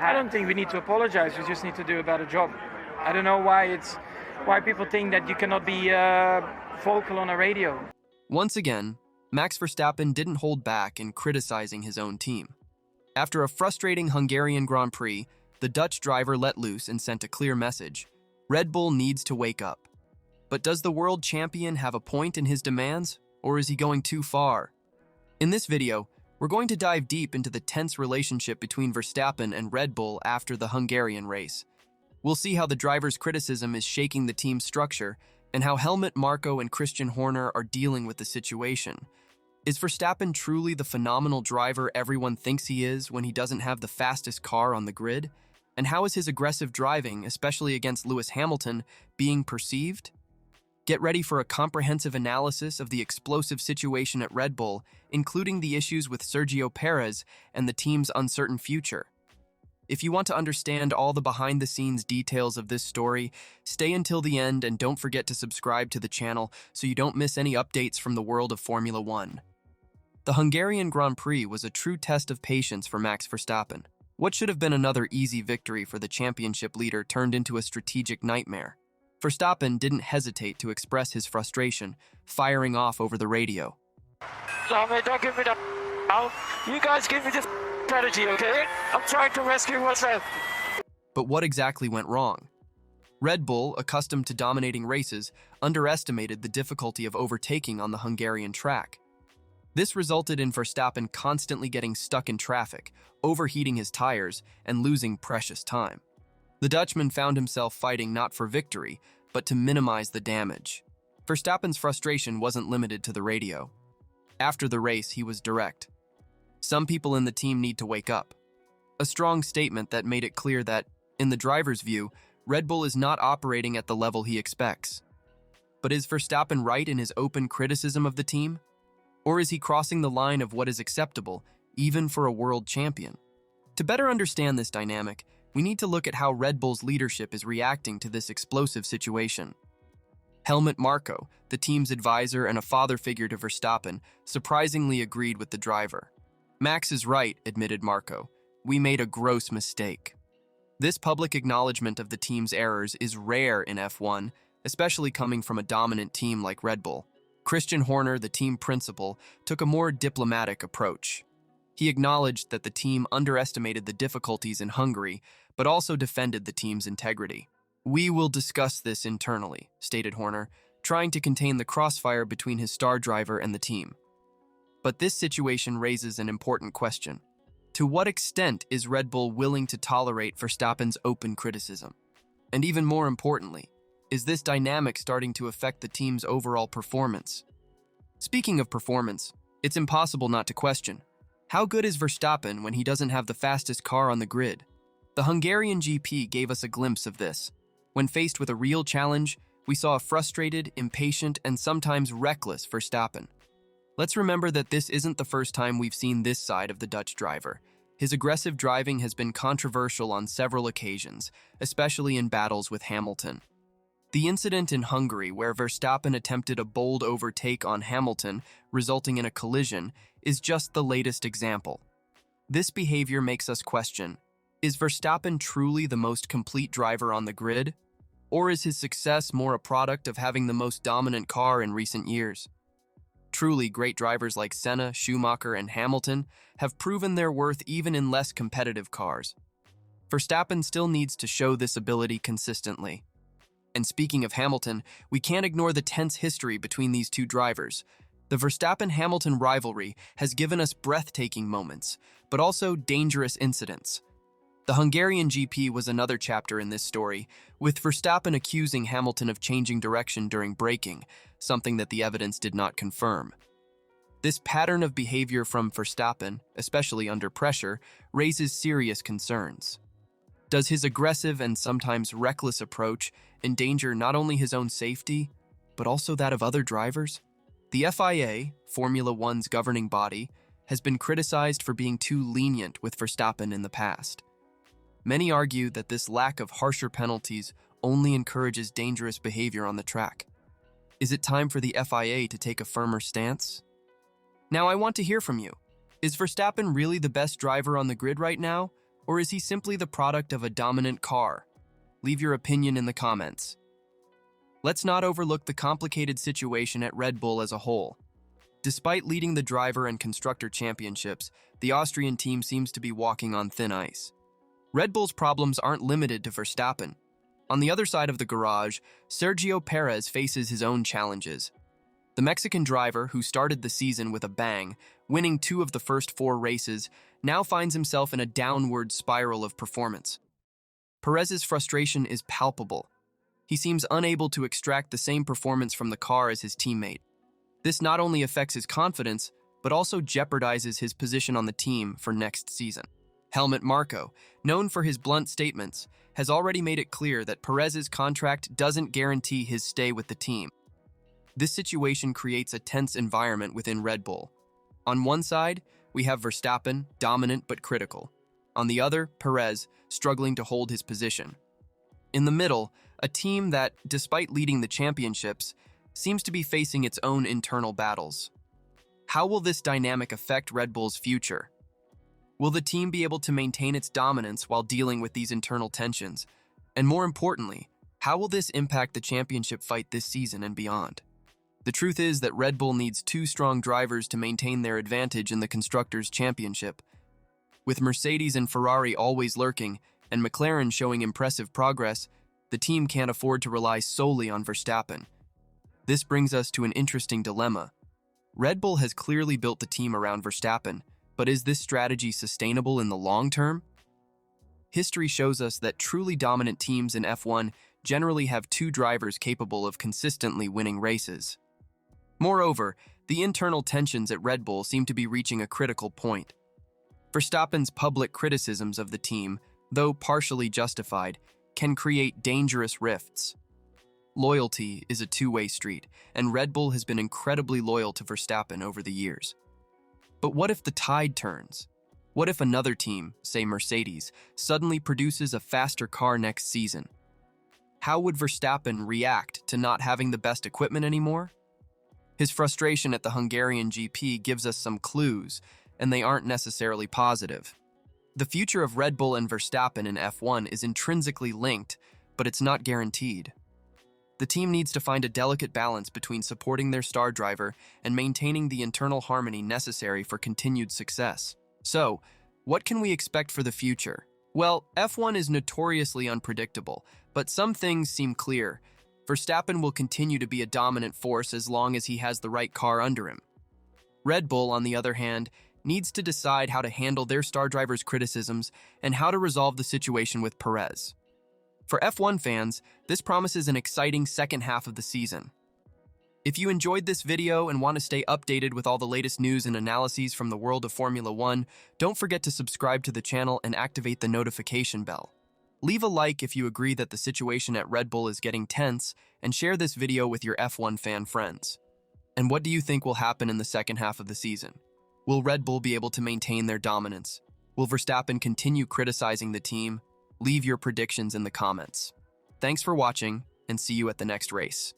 I don't think we need to apologize. We just need to do a better job. I don't know why people think that you cannot be vocal on a radio. Once again, Max Verstappen didn't hold back in criticizing his own team. After a frustrating Hungarian Grand Prix, the Dutch driver let loose and sent a clear message. Red Bull needs to wake up. But does the world champion have a point in his demands, or is he going too far? In this video, we're going to dive deep into the tense relationship between Verstappen and Red Bull after the Hungarian race. We'll see how the driver's criticism is shaking the team's structure and how Helmut, Marko, and Christian Horner are dealing with the situation. Is Verstappen truly the phenomenal driver everyone thinks he is when he doesn't have the fastest car on the grid? And how is his aggressive driving, especially against Lewis Hamilton, being perceived? Get ready for a comprehensive analysis of the explosive situation at Red Bull, including the issues with Sergio Perez and the team's uncertain future. If you want to understand all the behind-the-scenes details of this story, stay until the end and don't forget to subscribe to the channel so you don't miss any updates from the world of Formula One. The Hungarian Grand Prix was a true test of patience for Max Verstappen. What should have been another easy victory for the championship leader turned into a strategic nightmare. Verstappen didn't hesitate to express his frustration, firing off over the radio. Don't give me that. You guys give me this strategy, okay? I'm trying to rescue myself. But what exactly went wrong? Red Bull, accustomed to dominating races, underestimated the difficulty of overtaking on the Hungarian track. This resulted in Verstappen constantly getting stuck in traffic, overheating his tires, and losing precious time. The Dutchman found himself fighting not for victory, but to minimize the damage. Verstappen's frustration wasn't limited to the radio. After the race, he was direct. Some people in the team need to wake up. A strong statement that made it clear that, in the driver's view, Red Bull is not operating at the level he expects. But is Verstappen right in his open criticism of the team? Or is he crossing the line of what is acceptable, even for a world champion? To better understand this dynamic, we need to look at how Red Bull's leadership is reacting to this explosive situation. Helmut Marko, the team's advisor and a father figure to Verstappen, surprisingly agreed with the driver. Max is right, admitted Marko. We made a gross mistake. This public acknowledgement of the team's errors is rare in F1, especially coming from a dominant team like Red Bull. Christian Horner, the team principal, took a more diplomatic approach. He acknowledged that the team underestimated the difficulties in Hungary, but also defended the team's integrity. We will discuss this internally, stated Horner, trying to contain the crossfire between his star driver and the team. But this situation raises an important question. To what extent is Red Bull willing to tolerate Verstappen's open criticism? And even more importantly, is this dynamic starting to affect the team's overall performance? Speaking of performance, it's impossible not to question. How good is Verstappen when he doesn't have the fastest car on the grid? The Hungarian GP gave us a glimpse of this. When faced with a real challenge, we saw a frustrated, impatient, and sometimes reckless Verstappen. Let's remember that this isn't the first time we've seen this side of the Dutch driver. His aggressive driving has been controversial on several occasions, especially in battles with Hamilton. The incident in Hungary where Verstappen attempted a bold overtake on Hamilton, resulting in a collision, is just the latest example. This behavior makes us question, is Verstappen truly the most complete driver on the grid? Or is his success more a product of having the most dominant car in recent years? Truly, great drivers like Senna, Schumacher, and Hamilton have proven their worth even in less competitive cars. Verstappen still needs to show this ability consistently. And speaking of Hamilton, we can't ignore the tense history between these two drivers. The Verstappen-Hamilton rivalry has given us breathtaking moments, but also dangerous incidents. The Hungarian GP was another chapter in this story, with Verstappen accusing Hamilton of changing direction during braking, something that the evidence did not confirm. This pattern of behavior from Verstappen, especially under pressure, raises serious concerns. Does his aggressive and sometimes reckless approach endanger not only his own safety, but also that of other drivers? The FIA, Formula One's governing body, has been criticized for being too lenient with Verstappen in the past. Many argue that this lack of harsher penalties only encourages dangerous behavior on the track. Is it time for the FIA to take a firmer stance? Now I want to hear from you. Is Verstappen really the best driver on the grid right now? Or is he simply the product of a dominant car? Leave your opinion in the comments. Let's not overlook the complicated situation at Red Bull as a whole. Despite leading the driver and constructor championships, the Austrian team seems to be walking on thin ice. Red Bull's problems aren't limited to Verstappen. On the other side of the garage, Sergio Perez faces his own challenges. The Mexican driver, who started the season with a bang, winning 2 of the first 4 races, now finds himself in a downward spiral of performance. Perez's frustration is palpable. He seems unable to extract the same performance from the car as his teammate. This not only affects his confidence, but also jeopardizes his position on the team for next season. Helmut Marko, known for his blunt statements, has already made it clear that Perez's contract doesn't guarantee his stay with the team. This situation creates a tense environment within Red Bull. On one side, we have Verstappen, dominant but critical. On the other, Perez, struggling to hold his position. In the middle, a team that, despite leading the championships, seems to be facing its own internal battles. How will this dynamic affect Red Bull's future? Will the team be able to maintain its dominance while dealing with these internal tensions? And more importantly, how will this impact the championship fight this season and beyond? The truth is that Red Bull needs 2 strong drivers to maintain their advantage in the Constructors' Championship. With Mercedes and Ferrari always lurking, and McLaren showing impressive progress, the team can't afford to rely solely on Verstappen. This brings us to an interesting dilemma. Red Bull has clearly built the team around Verstappen, but is this strategy sustainable in the long term? History shows us that truly dominant teams in F1 generally have 2 drivers capable of consistently winning races. Moreover, the internal tensions at Red Bull seem to be reaching a critical point. Verstappen's public criticisms of the team, though partially justified, can create dangerous rifts. Loyalty is a two-way street, and Red Bull has been incredibly loyal to Verstappen over the years. But what if the tide turns? What if another team, say Mercedes, suddenly produces a faster car next season? How would Verstappen react to not having the best equipment anymore? His frustration at the Hungarian GP gives us some clues, and they aren't necessarily positive. The future of Red Bull and Verstappen in F1 is intrinsically linked, but it's not guaranteed. The team needs to find a delicate balance between supporting their star driver and maintaining the internal harmony necessary for continued success. So, what can we expect for the future? Well, F1 is notoriously unpredictable, but some things seem clear. Verstappen will continue to be a dominant force as long as he has the right car under him. Red Bull, on the other hand, needs to decide how to handle their star driver's criticisms and how to resolve the situation with Perez. For F1 fans, this promises an exciting second half of the season. If you enjoyed this video and want to stay updated with all the latest news and analyses from the world of Formula 1, don't forget to subscribe to the channel and activate the notification bell. Leave a like if you agree that the situation at Red Bull is getting tense, and share this video with your F1 fan friends. And what do you think will happen in the second half of the season? Will Red Bull be able to maintain their dominance? Will Verstappen continue criticizing the team? Leave your predictions in the comments. Thanks for watching, and see you at the next race.